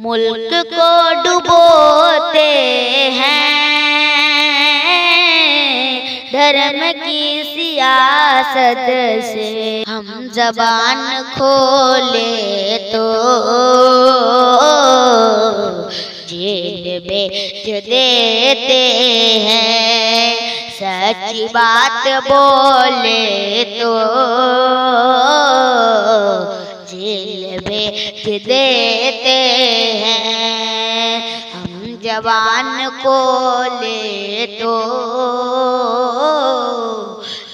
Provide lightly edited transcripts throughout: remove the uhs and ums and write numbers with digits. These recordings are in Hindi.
मुल्क को डुबोते हैं धर्म की सियासत से। हम ज़बान खोले तो जेल भेज देते हैं, सच्ची बात बोले तो जेल भेज देते हैं। हम जवान खोले तो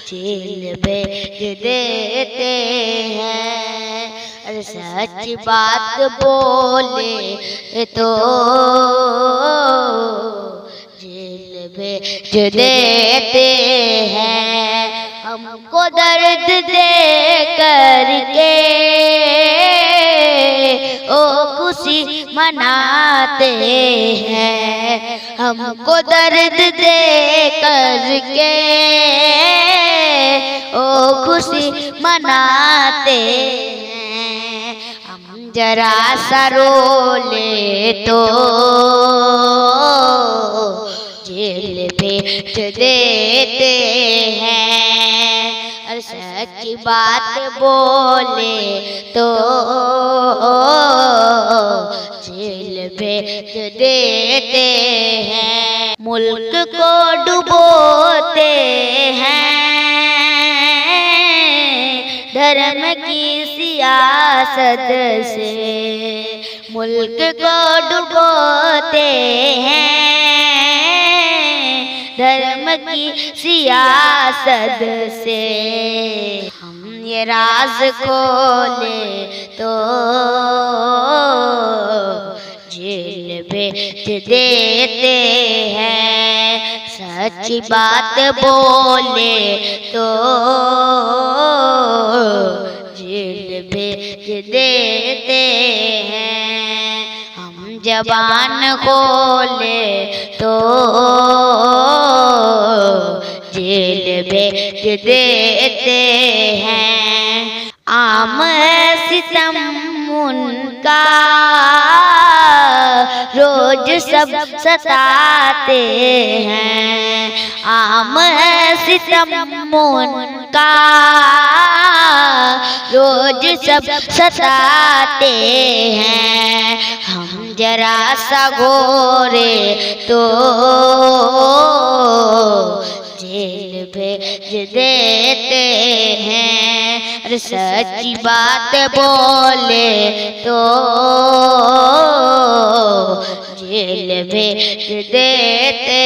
जेल भेज देते हैं, अरे सच बात बोले तो जेल भेज देते हैं। हमको दर्द दे करके ओ खुशी मनाते हैं, हमको दर्द दे करके ओ खुशी मनाते हैं। हम जरा सा रो ले तो जेल भेज देते हैं, और सच बात बोले तो जेल भेज देते हैं। मुल्क को डुबोते हैं धर्म की सियासत से। मुल्क को डुबोते हैं धर्म की सियासत से। हम ये राज खोले तो जेल भेज देते हैं, सच बात बोले तो जेल भेज देते हैं। हम जबान खोले तो जेल भेज देते हैं। आम है सितम उनका रोज सब सताते हैं, आम है सितम उनका रोज सब सताते हैं। हम जरा सा गोरे तो जेल भेज देते हैं, अरे सच्ची बात बोले तो जेल भेज देते